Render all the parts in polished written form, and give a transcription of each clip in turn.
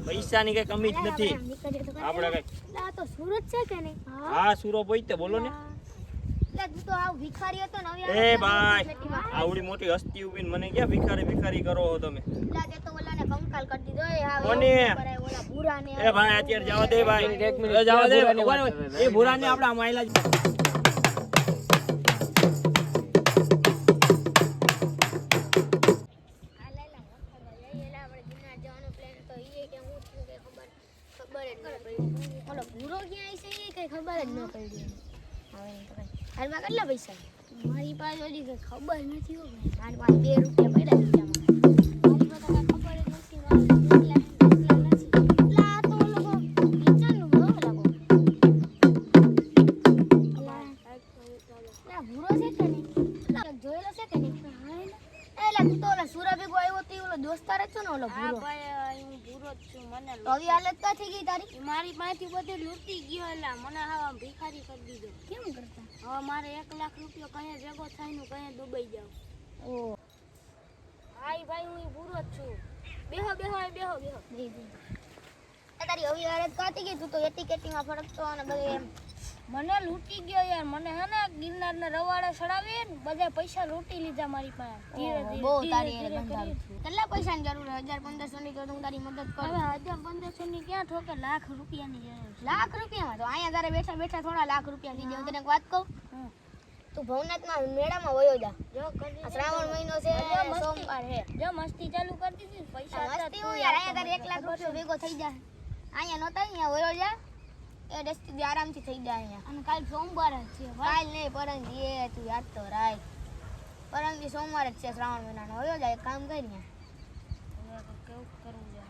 પૈસા ની કઈ કમી જ નથી આપણે કઈ તો સુરત છે કે નહીં? હા સુરો પોઈતે બોલો ને તું તો આવ ભિખારી હતો ને એ ભાઈ આવડી મોટી હસ્તી ઉભીને મને ક્યાં ભિખારી કરો છો તમે લાગે તો ઓલાને કંકાલ કરી દીધો એ હા કોને ઓલા ભૂરાને એ ભાઈ અત્યારે જવા દે ભાઈ જવા દે એ ભૂરાને આપણે આમ આયલા ખબર જ ન પડી હાલમાં કેટલા પૈસા મારી પાસે ઓલી કઈ ખબર નથી હો મારી પાસે 2 રૂપિયા પડ્યા ખિસ્સામાં દોસ્તાર જ છો ને ઓલો ભૂરો ભાઈ હું ભૂરો જ છું મને આવી હાલત કા થઈ ગઈ તારી મારી પાસેથી બધું લૂંટી ગયો એલા મને હવે ભિખારી કરી દીધો કેમ કરતા હવે મારે 1 લાખ રૂપિયા કયા ભેગો થાય ને કયા ડૂબાઈ જાવ ઓ ભાઈ હું ભૂરો જ છું બેહો તારી આવી હાલત કા થઈ ગઈ તું તો એટીકેટીમાં ફરકતો અને બધે એમ મને લૂંટી ગયો યાર મને હે ને ગિરનારના રવાડે ચડાવી ને બધા પૈસા લૂંટી લીધા મારી પાસે ધીરે ધીરે બહુ તારી એ બંધાવ કેટલા પૈસાની જરૂર છે 1000-1500 ની તો હું તારી મદદ કરું હવે 1000-1500 ની ક્યાં ઠોકે લાખ રૂપિયાની જરૂર છે લાખ રૂપિયામાં તો અહીંયા તારે બેઠા થોડા લાખ રૂપિયા દીધે હું તને એક વાત કહું તું ભવનાથમાં મેળામાં વયો જા જો કરી આ શ્રાવણ મહિનો છે સોમવાર છે જો મસ્તી ચાલુ કરી દીધી પૈસા મસ્તી હું યાર અહીંયા તારે 1 લાખ રૂપિયા ભેગો થઈ જાય અહીંયા નહોતા અહીંયા વયો જા એ દસ્તી આરામથી થઈ જાય અહીંયા અને કાલ સોમવાર જ છે કાલ નહીં પરમદી એ તું યાદ તો રાખ પરમદી સોમવાર જ છે શ્રાવણ મહિનાનો વયો જાય એક કામ કરી કેવું કરવું છે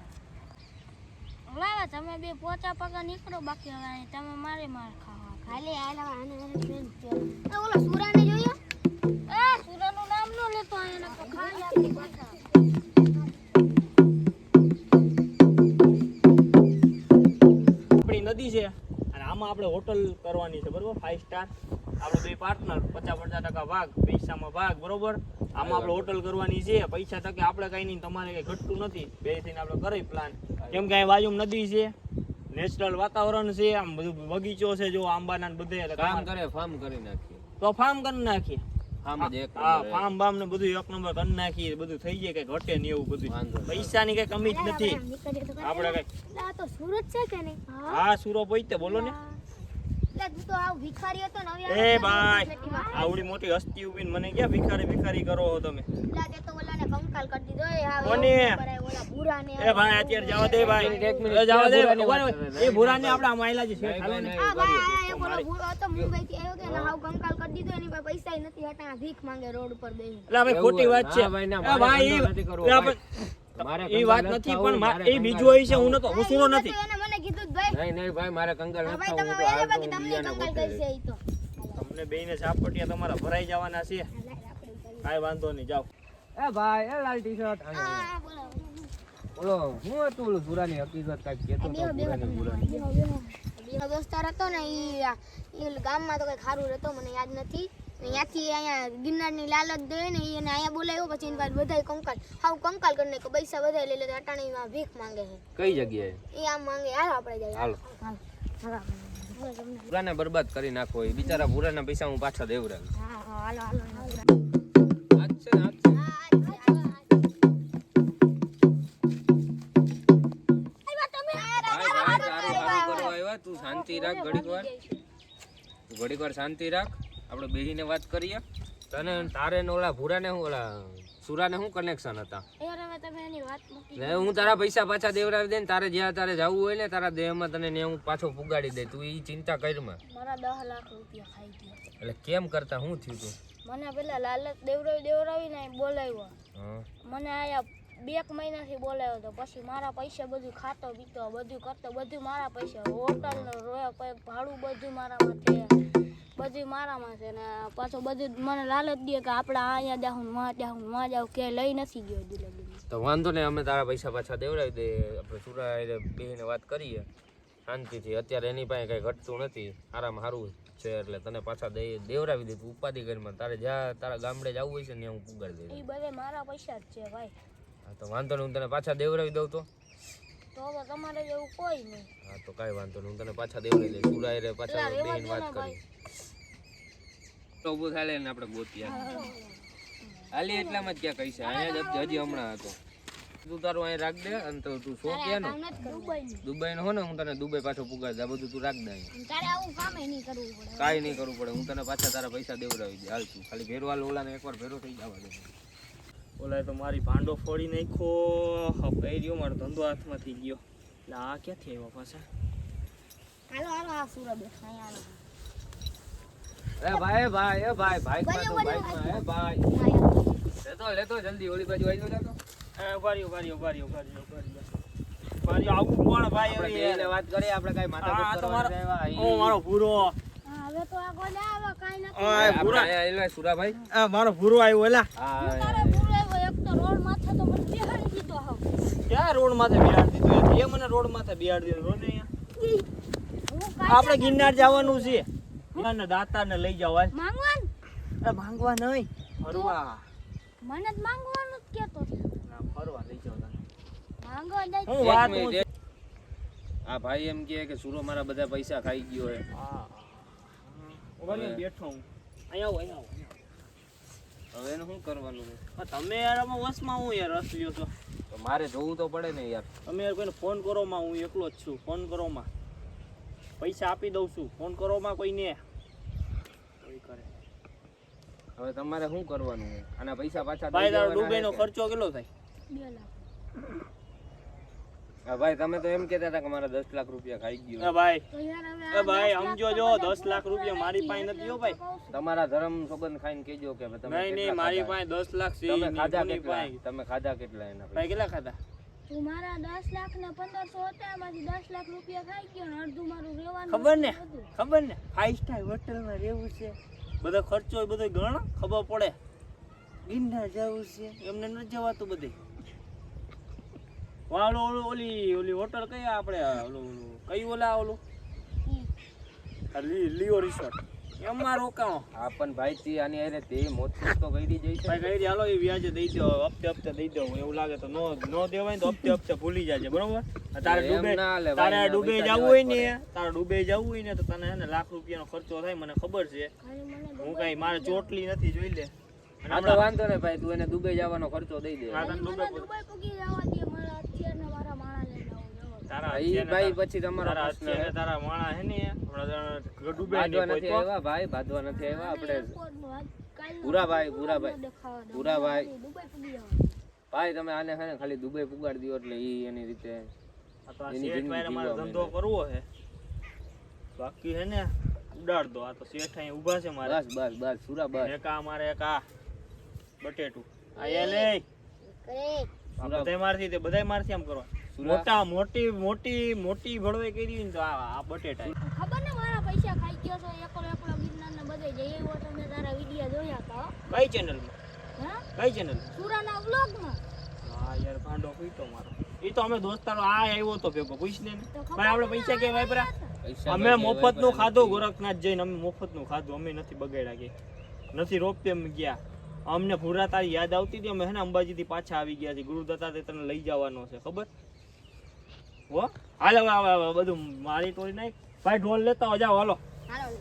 લાવા તમે બે પોચા પગા નીકળો બાકી હવે તમે મારે માર ખાવા ખાલી આલા આને ફ્રેન્ડ છે ઓલો સુરાને જોયો સુરાનું નામ ન લેતો એને તો ખાલી આપી પાછા આપણી નદી છે અને આમાં આપણે હોટલ કરવાની છે બરોબર 5 સ્ટાર આપણે બે પાર્ટનર 50% ભાગ પૈસામાં ભાગ બરોબર આમાં આપણે હોટલ કરવાની છે પૈસા તકે આપણે કઈ નહીં તમારે કઈ ઘટતું નથી બે થઈને આપણે કરી પ્લાન કેમ કે અહીં બાજુમાં નદી છે નેચરલ વાતાવરણ છે આમ બધું બગીચો છે જો આંબાના ને બધે કામ કરે ફાર્મ કરી નાખીએ તો ફાર્મ કરી નાખીએ ફાર્મ જ એક હા ફાર્મ બામ ને બધું 1 નંબર કરી નાખીએ બધું થઈ જાય કઈ ઘટે નહીં એવું બધું પૈસા ની કઈ કમી જ નથી આપણે કઈ તો સુરત છે કે નહીં હા સુરો પોઈતે બોલો ને તું તો આવ ભિખારી હતો ને એ ભાઈ આવડી મોટી હસ્તી ઉભીને મને ક્યાં ભિખારી કરો છો તમે લાગે તો ઓલાને કંકાલ કરી દીધો એ હા કોને ઓલા ભૂરાને એ ભાઈ અત્યારે જવા દે ભાઈ જવા દે એ ભૂરાને આપણે આમ આયલા છે હાલો ને આ ભાઈ આ ઓલો ભૂરો હતો મુંબઈ થી આવ્યો કે ના હાવ કંકાલ કરી દીધો એની પાસે પૈસા નથી હટા ભીખ માંગે રોડ ઉપર બેહી એટલે ભાઈ ખોટી વાત છે એ ભાઈ મારે એ વાત નથી પણ એ બીજું હોય છે હું નતો હું સુનો નથી એને મને કીધું ભાઈ નહીં ભાઈ મારે કંગાલ નથી ભાઈ તમે વેલે બાકી તમને કંકાલ કરશે ઈ તો તમને બેયને ઝાપટિયા તમારા ભરાઈ જવાના છે કાઈ વાંધો નહીં જાઓ એ ભાઈ એ લાલ ટી-શર્ટ હા બોલો બોલો હું હતું ઓલું સુરાની હકીકત કાઈ કેતો તો બેહો દોસ્તાર હતો ને ઈ ગામમાં તો કઈ ખારું રહેતો મને યાદ નથી અહીંયાથી અહીંયા ગિરનારની લાલચ દે ને એને અહીંયા બોલાવ્યો પછી એની પાસે બધાય કંકાલ હાવ કંકાલ કરીને કે પૈસા બધા લઈ લે તો અટાણીમાં ભીખ માંગે છે કઈ જગ્યાએ એ આમ માંગે હાલ આપણે જઈએ હાલો ભૂરાને બરબાદ કરી નાખો એ બિચારા ભૂરાના પૈસા હું પાછા દેવરાવી હા હાલો હાલો આજ છે ને આજ છે તું શાંતિ રાખ ઘડીક વાર શાંતિ રાખ આપણે બેહીને વાત કરીએ તને તારે ને ઓલા ભૂરાને હું ઓલા સુરાને શું કનેક્શન હતા યાર હવે તમે એની વાત મૂકી ને હું તારા પૈસા પાછા દેવરાવી દે ને તારે જ્યાં તારે જવું હોય ને તારા દેહમાં તને ને હું પાછો પુગાડી દે તું ઈ ચિંતા કરમાં મારા 10 લાખ રૂપિયા ખાઈ ગયા એટલે કેમ કરતા શું થયું તું મને પેલા લાલચ દેવરાવીને બોલાવ્યો હા મને આયા 2 મહિનાથી બોલાવ્યો તો પછી મારા પૈસા બધું ખાતો પીતો બધું કરતો બધું મારા પૈસા હોટલ નો ભાડું બધું મારામાં છે બધું મારામાં છે ને પાછો બધું મને લાલચ દે કે આપણે અહીંયા જાઉં માં જાઉં કે લઈ નથી ગયો દિલગી તો વાંધો નહીં અમે તારા પૈસા પાછા દેવડાવી દે આપણે સુરા બેહીને વાત કરીએ શાંતિથી અત્યારે એની પાસે કઈ ઘટતું નથી આરામ સારું છે એટલે તને પાછા દેવરાવી દે તું ઉપાધિ કરીમાં તારે જ્યાં તારા ગામડે જવું હોય છે ને હું પુગાડી દે એ બધે મારા પૈસા જ છે ભાઈ હા તો વાંધો નહીં હું તને પાછા દેવરાવી દઉં તો તો તમારે જેવું કોઈ નહીં. હા તો કાંઈ વાંધો નહીં, હું તને પાછા દેવડાવી દઈશ. સુરાય રે પાછા એટલે રેવા બેહીને દો વાત ને ભાઈ. કરી તો ઊભું થાય ને આપણે ગોતિયા હાલી એટલામાં જ ક્યાં કહીશ, અહીંયા જ હજી હમણાં હતો. તું તારું અહીં રાખ દે અને તો તું શો ક્યાંનો દુબઈ નો હો ને, હું તને દુબઈ પાછો પુગાડી દે. બધું તું રાખ દે અહીં. તારે આવું કામે નહીં કરવું પડે. કાંઈ નહીં કરવું પડે, હું તને પાછા તારા પૈસા દેવડાવી દે. હાલ તું ખાલી ભેરવાલ ઓલાને એકવાર ભેરો થઈ જવા દે. ઓલા તો મારી ભાંડો ફોડી નાખ્યો, કઈ રહ્યો મારો ધંધો હાથમાંથી ગયો. એટલે આ ક્યાંથી આવ્યા પાછા? હાલો હાલો આ સુરત બેઠા અહીંયા હાલો. એ ભાઈ ભાઈ એ ભાઈ બાઈકમાં તો બાઈકમાં એ ભાઈ લેતો જલ્દી ઓલી બાજુ આવી જાતો. આવું કોણ ભાઈ આપણે હવે? બેને વાત કરીએ, આપણે કાંઈ માથાકૂટ આ કરવા તમારો- નથી આવ્યા. ઓ મારો ભૂરો. હા, હવે તો આ ગોલે આવે કાંઈ નથી. આ આપણે ભૂરા. અહીંયા એલા સુરાભાઈ. આ મારો ભૂરો આવ્યો એલા. હું તારે બોલાવ્યો એક તો રોડ માથે તો મને બેહાડી દીધો હાવ. ક્યાં રોડ માથે બિહાડી દીધો? એ મને રોડ માથે બિહાડી દીધો. રોડ અહીંયા. હું આપણે ગિરનાર જવાનું છે. અને દાતાને લઈ જાવ હાલ. માંગવાનું અરે માંગવા નહીં, ફરવા. મને જ માંગવાનું જ કેતો છે. ના, ફરવા લઈ જાવ તને. માંગવા જાય હું એક વાત મિનિટ, આ ભાઈ એમ કહે કે સુરો મારા બધા પૈસા ખાઈ ગયો હે. ઉભા રહીને બેઠો હું. અહીંયા આવો. હવે એને શું કરવાનું છે? આ તમે યાર આમાં વસમાં હું યાર રસ લ્યો છો. તો મારે જોવું તો પડે ને યાર. તમે યાર કોઈને ફોન કરો માં, હું એકલો જ છું. ફોન કરો માં, પૈસા આપી દઉં છું. ફોન કરો માં કોઈને. કોઈ કરે. હવે તમારે શું કરવાનું છે? આના પૈસા પાછા ભાઈ તારો દેવાના ડુબઈનો છે કે? ખર્ચો કેટલો થાય? 2 લાખ. હા ભાઈ તમે તો એમ કહેતા હતા કે મારા 10 લાખ રૂપિયા ખાઈ એ ગયો. ભાઈ તો યાર હવે એ ભાઈ સમજો જો 10 લાખ રૂપિયા મારી પાસે નથી હો ભાઈ. તમારા ધર્મ સોગંદ ખાઈને કહેજો કે તમે નહીં નહીં, કેટલા મારી ખાધા. પાસે 10 લાખ છે. તમે નહીં, ખાધા કોની કેટલા? પાસે. તમે ખાધા કેટલા એના ભાઈ કેટલા ખાધા? તું મારા 10 લાખ ને 1500 હતા એમાંથી 10 લાખ રૂપિયા ખાઈ ગયો ને અડધું મારું રહેવાનું ખબર ને હતું. ખબર ને 5 સ્ટાર હોટલમાં રહેવું છે, બધો ખર્ચો એ બધો ગણો ખબર પડે. ગિરનાર જવું છે એમને ન જવાતું બધે. વાળો ઓલી હોટલ કઈ આપણે ઓલું કયું ઓલું આ લીઓ રિસોર્ટ એમાં રોકાણો. હા પણ ભાઈ તી આની હારે તે મોતસૂદ તો કરી જઈશ. ભાઈ કઈ હાલો એ વ્યાજે દઈ દો, હપ્તે દઈ દો. એવું લાગે તો નો દેવાય તો હપ્તે ભૂલી જાજે, બરોબર? તારે એમ ડૂબે ના લે ભાઈ, તારે એના ડૂબે પૈસા જવું હોય દેવા ને, તારે ડૂબે જવું હોય ને તો તને હે ને લાખ રૂપિયાનો ખર્ચો થાય, મને ખબર છે. ખાલી મને હું કઈ મારે ચોટલી નથી, જોઈ લે. અને હા તો વાંધો ને ભાઈ, તું એને દુબઈ જવાનો ખર્ચો દઈ દે. હા, તને મને ડૂબે દુબઈ પૂગી જવા દે. મારા અત્યારના મારા માણા લઈને આવું તારા ઈ હથિયાર ભાઈ ને પછી તમારો તારા પ્રશ્ન હથિયાર હે. ને તારા માણા હે ને હમણાં ડૂબે બાંધવા નહીં નથી કોઈ તો. આવ્યા ભાઈ, બાંધવા નથી આવ્યા આપણે. આપણે ભૂરાભાઈ, ભૂરાભાઈ. દુબઈ પૂગી જવા. ભાઈ તમે આને હે ને ખાલી દુબઈ પુગાડી દો એટલે ઈ એની રીતે આ તો આ એની શેઠ જિંદગી ભાઈને મારે જીવવા ધંધો કરવો છે, બાકી હે ને ઉડાડ દો. આ તો શેઠ અહીં ઊભા છે મારે. બસ સુરા બસ. એક આ મારે એક આ બટેટું આ એ લે. કરે આ બધાય મારથી તે બધાય મારથી આમ કરવા. સુરા. મોટી ભળવાઈ કરી ને તો આ બટેટા. ખબર ને મારા પૈસા ખાઈ ગયો છો એકલો ગિરનાર ને બધે જઈ આવ્યો. તમે તારા વિડિયો જોયા હતા કઈ ચેનલમાં? હા કઈ ચેનલ? સુરાના વ્લોગમાં. હા યાર ભાંડો પીતો મારો. ઈ તો અમે દોસ્તારો આ આવ્યો તો ભેગો, પૂછ ને. તો ખબર ભાઈ આપણે પૈસા કે વાપરા? પૈસા અમે તો મફત નું કહેવાય ખાધું, પણ ગોરખનાથ જઈને અમે મફત નું ખાધું. અમે નથી બગાડ્યા કે નથી રોપે ગયા. અમને ભૂરા તારી યાદ આવતી હતી, અમે હે ને અંબાજી થી પાછા આવી ગયા છે. ગુરુદત્તા તે તને લઈ જવાનો છે, ખબર? હો હાલ હવે બધું મારી ટોળી નાખ. ભાઈ ઢોલ લેતા હો, જાઓ હાલો. હાલો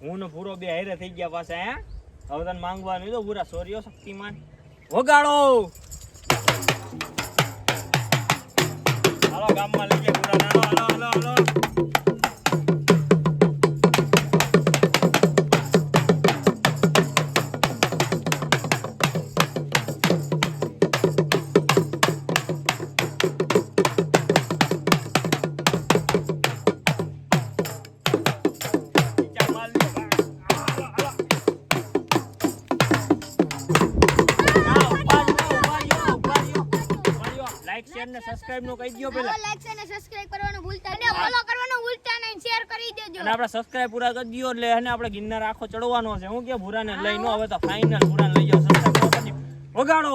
હું ને ભૂરો બે હારે થઈ ગયા પાછા. હે હવે તને માંગવાનું તો ભૂરા સોરીઓ શક્તિમાન વગાડો. હાલો ગામમાં લઈ ગયા ભૂરા. હાલો. લાઈક શેર ને સબસ્ક્રાઇબ નું કહી દો પેલા. લાઈક અને સબસ્ક્રાઇબ કરવાનું ભૂલતા નહીં, ફોલો કરવાનું ભૂલતા નહીં, શેર કરી દેજો. અને આપણે સબસ્ક્રાઇબ પૂરા કરી દો એટલે એને આપણે ગિરનાર આખો ચડવાનો છે. હું કે ભૂરાને લઈ નો હવે તો ફાઇનલ ભૂરાને લઈ જાઓ. સબસ્ક્રાઇબ કરી દો. વગાડો.